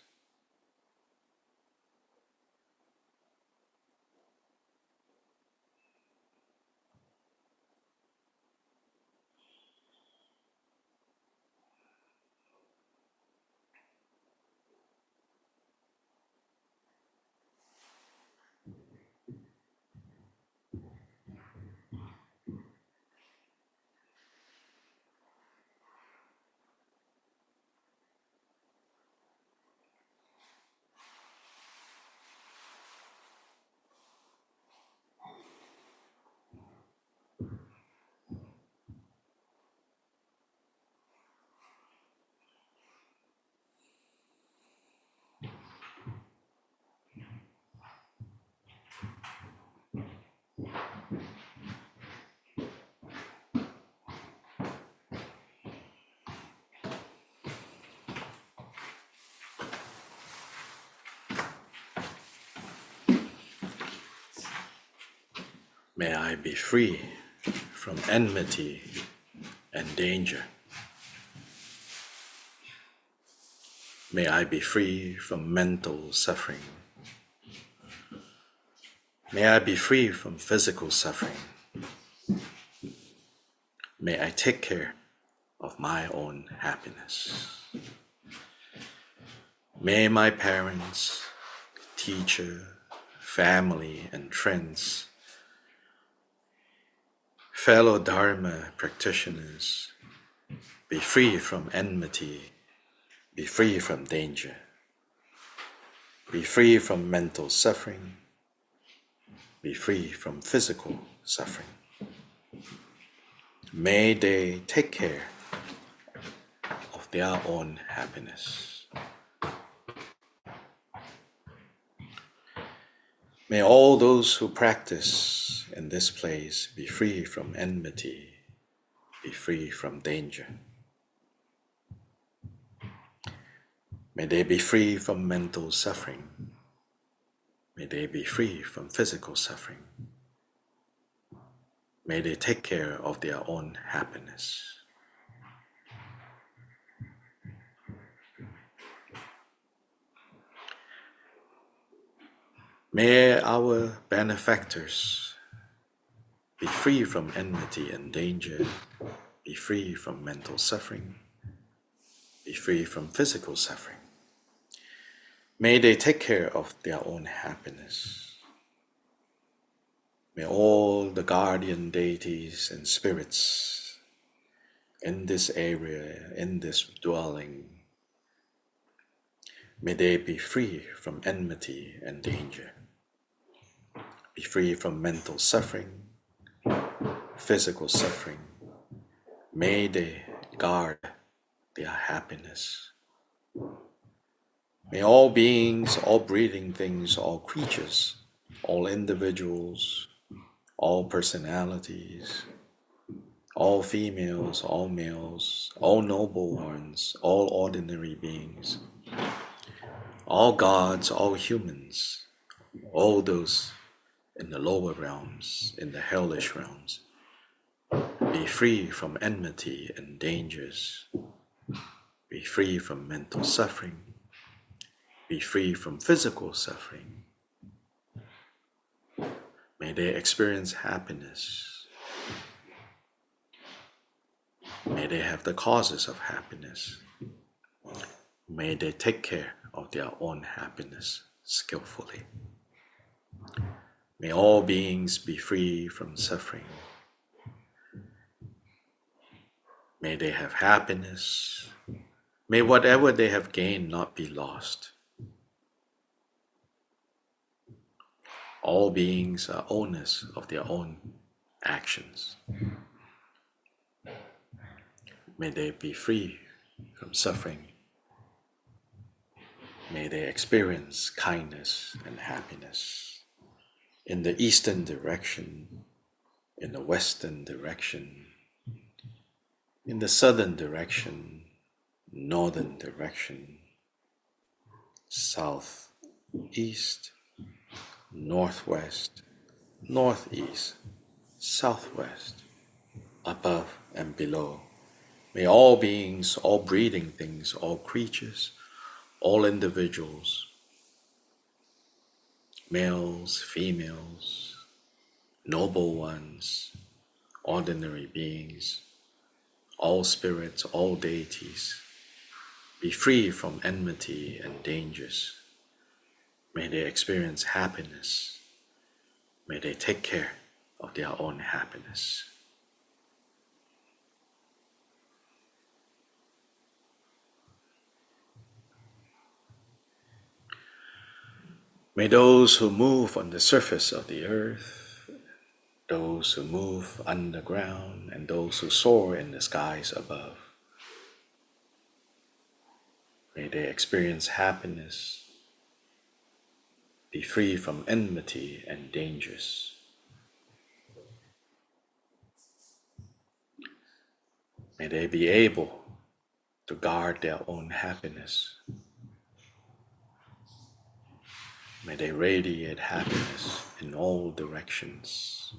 May I be free from enmity and danger. May I be free from mental suffering. May I be free from physical suffering. May I take care of my own happiness. May my parents, teacher, family, and friends, fellow Dharma practitioners, be free from enmity, be free from danger, be free from mental suffering, be free from physical suffering. May they take care of their own happiness. May all those who practice in this place be free from enmity, be free from danger. May they be free from mental suffering. May they be free from physical suffering. May they take care of their own happiness. May our benefactors be free from enmity and danger, be free from mental suffering, be free from physical suffering. May they take care of their own happiness. May all the guardian deities and spirits in this area, in this dwelling, may they be free from enmity and danger, be free from mental suffering, physical suffering. May they guard their happiness. May all beings, all breathing things, all creatures, all individuals, all personalities, all females, all males, all noble ones, all ordinary beings, all gods, all humans, all those in the lower realms, in the hellish realms, be free from enmity and dangers, be free from mental suffering, be free from physical suffering. May they experience happiness. May they have the causes of happiness. May they take care of their own happiness skillfully. May all beings be free from suffering. May they have happiness. May whatever they have gained not be lost. All beings are owners of their own actions. May they be free from suffering. May they experience kindness and happiness in the eastern direction, in the western direction, in the southern direction, northern direction, south, east, northwest, northeast, southwest, above and below. May all beings, all breathing things, all creatures, all individuals, males, females, noble ones, ordinary beings, all spirits, all deities, be free from enmity and dangers. May they experience happiness. May they take care of their own happiness. May those who move on the surface of the earth, those who move underground, and those who soar in the skies above, may they experience happiness, be free from enmity and dangers. May they be able to guard their own happiness. May they radiate happiness in all directions.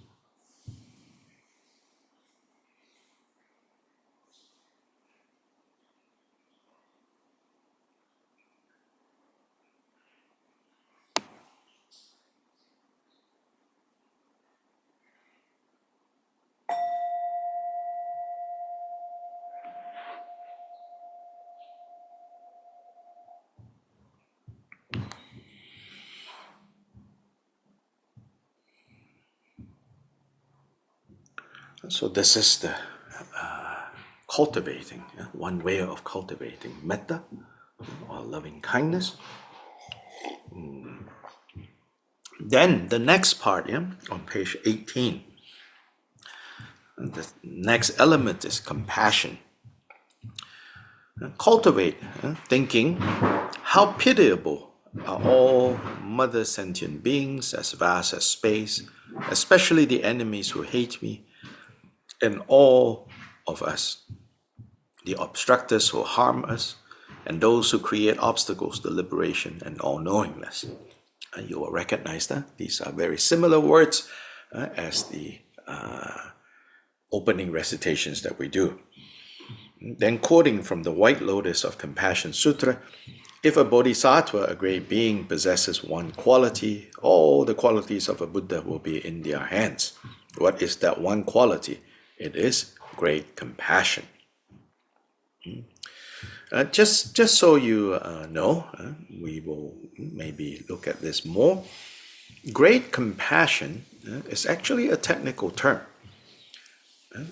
So this is the cultivating, one way of cultivating metta or loving kindness. Then the next part, on page 18, the next element is compassion. Cultivate thinking, how pitiable are all mother sentient beings as vast as space, especially the enemies who hate me, and all of us, the obstructors who harm us, and those who create obstacles to liberation and all-knowingness. You will recognize that these are very similar words as the opening recitations that we do. Then quoting from the White Lotus of Compassion Sutra, if a bodhisattva, a great being, possesses one quality, all the qualities of a Buddha will be in their hands. What is that one quality? It is great compassion. Just so you know, we will maybe look at this more. Great compassion is actually a technical term.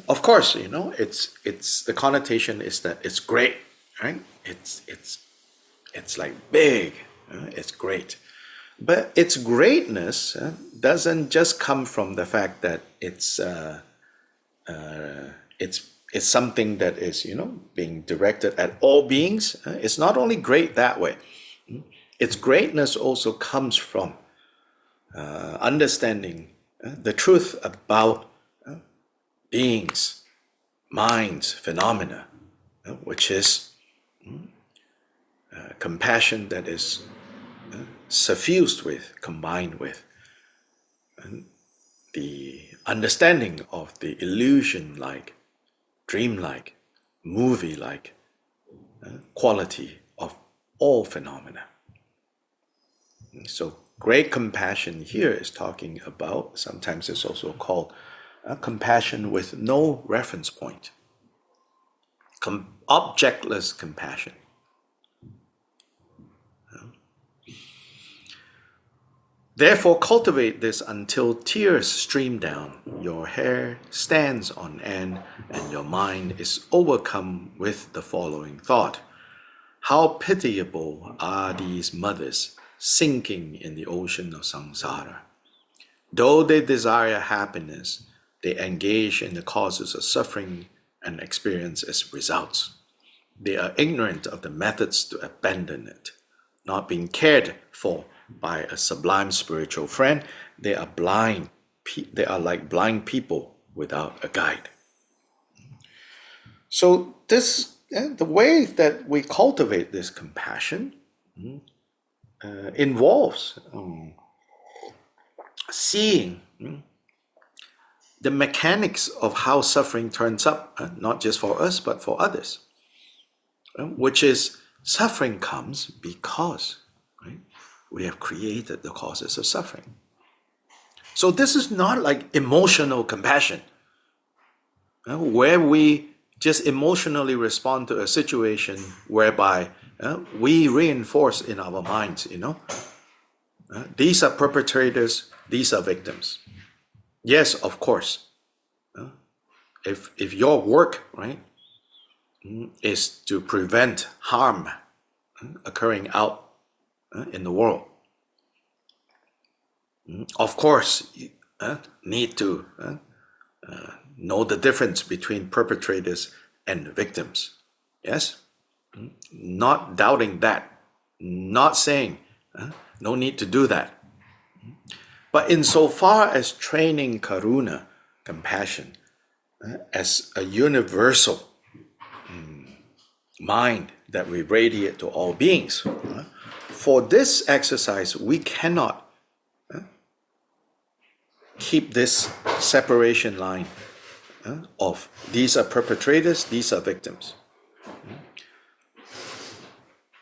Of course, it's the connotation is that it's great, right? It's like big, it's great. But its greatness doesn't just come from the fact that it's something that is, being directed at all beings. It's not only great that way. Its greatness also comes from understanding the truth about beings, minds, phenomena, which is compassion that is suffused with, combined with the understanding of the illusion-like, dream-like, movie-like quality of all phenomena. So great compassion here is talking about, sometimes it's also called compassion with no reference point, objectless compassion. Therefore, cultivate this until tears stream down, your hair stands on end, and your mind is overcome with the following thought. How pitiable are these mothers sinking in the ocean of samsara. Though they desire happiness, they engage in the causes of suffering and experience its results. They are ignorant of the methods to abandon it. Not being cared for by a sublime spiritual friend, they are blind. They are like blind people without a guide. So the way that we cultivate this compassion involves seeing the mechanics of how suffering turns up, not just for us, but for others, which is suffering comes because we have created the causes of suffering. So this is not like emotional compassion, where we just emotionally respond to a situation whereby we reinforce in our minds, these are perpetrators, these are victims. Yes, of course. If your work, is to prevent harm occurring out in the world, of course, you need to know the difference between perpetrators and victims. Yes? Not doubting that. Not saying no need to do that. But insofar as training karuna, compassion, as a universal mind that we radiate to all beings, for this exercise, we cannot keep this separation line of these are perpetrators, these are victims.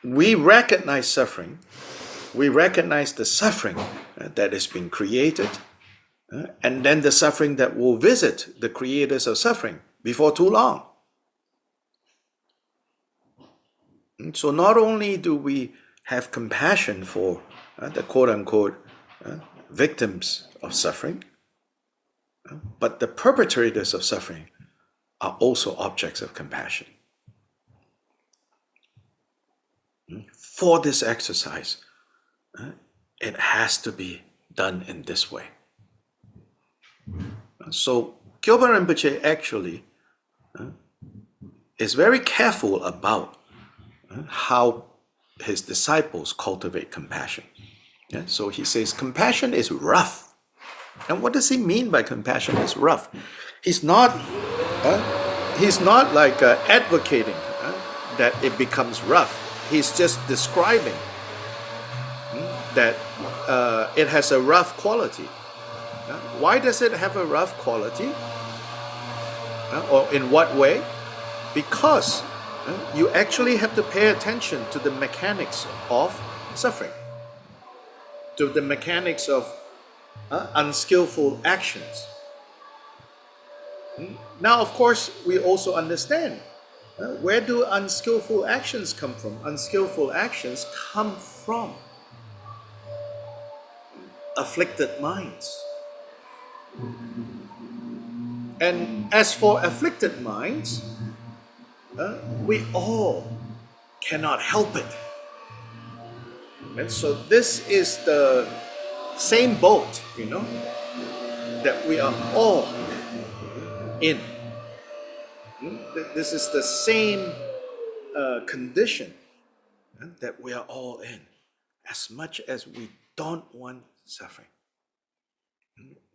We recognize suffering. We recognize the suffering that is being created, and then the suffering that will visit the creators of suffering before too long. And so not only do we have compassion for the quote-unquote victims of suffering, but the perpetrators of suffering are also objects of compassion. For this exercise, it has to be done in this way. So Kyoba Rinpoche actually is very careful about how his disciples cultivate compassion. So he says compassion is rough. And what does he mean by compassion is rough? He's not like advocating that it becomes rough. He's just describing that it has a rough quality. Why does it have a rough quality? Or in what way? Because you actually have to pay attention to the mechanics of suffering, to the mechanics of unskillful actions. Now, of course, we also understand where do unskillful actions come from? Unskillful actions come from afflicted minds. And as for afflicted minds, we all cannot help it. And so this is the same boat, that we are all in. This is the same condition that we are all in. As much as we don't want suffering,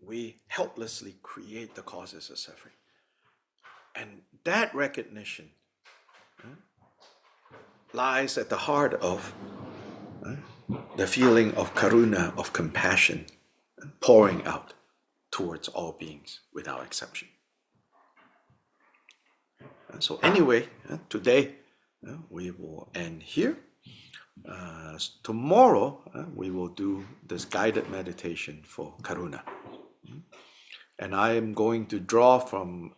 we helplessly create the causes of suffering. And that recognition lies at the heart of the feeling of karuna, of compassion, pouring out towards all beings without exception. So anyway, today we will end here. Tomorrow we will do this guided meditation for karuna. And I am going to draw from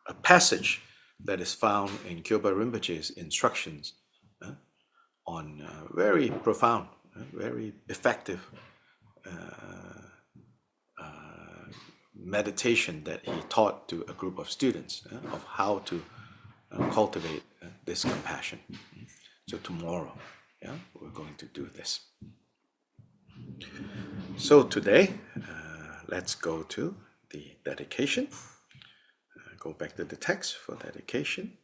a passage that is found in Kyoba Rinpoche's instructions on very profound, very effective meditation that he taught to a group of students of how to cultivate this compassion. So tomorrow, we're going to do this. So today, let's go to the dedication. Go back to the text for dedication.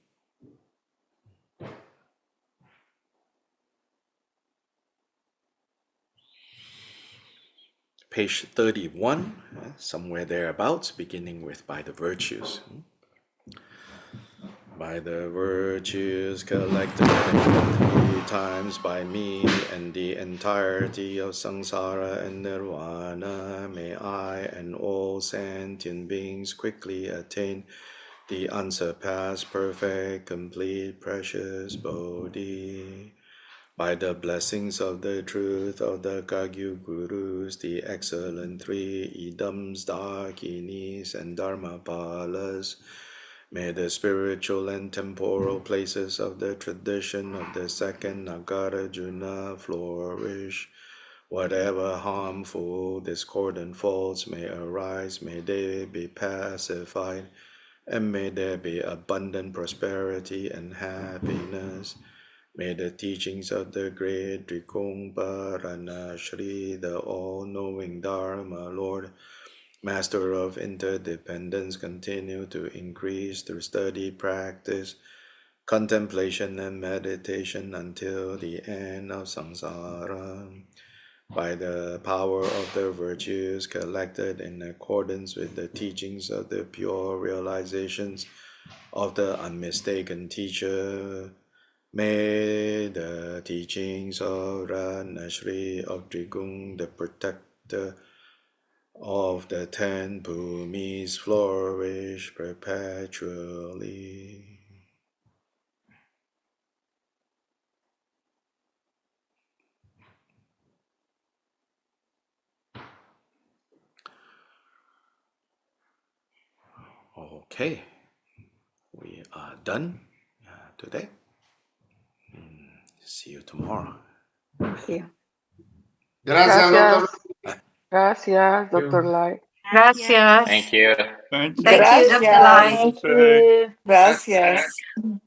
Page 31, somewhere thereabouts, beginning with by the virtues. By the virtues collected in 3 times by me and the entirety of samsara and nirvana, may I and all sentient beings quickly attain the unsurpassed, perfect, complete, precious Bodhi. By the blessings of the truth of the Kagyu Gurus, the excellent three Idams, Dakinis, and Dharmapalas, may the spiritual and temporal places of the tradition of the second Nagarjuna flourish. Whatever harmful, discordant faults may arise, may they be pacified, and may there be abundant prosperity and happiness. May the teachings of the great Trikung Parana Shri, the all-knowing Dharma Lord, Master of interdependence, continue to increase through study, practice, contemplation, and meditation until the end of samsara. By the power of the virtues collected in accordance with the teachings of the pure realizations of the unmistaken teacher, may the teachings of Ranashri of Trigung, the protector of the 10 bhumis, flourish perpetually. Okay, we are done today. See you tomorrow. Sí. Gracias, doctor. Gracias, Dr. Lai. Gracias. Thank you. Thank you, Dr. Lai. Thank you. Gracias.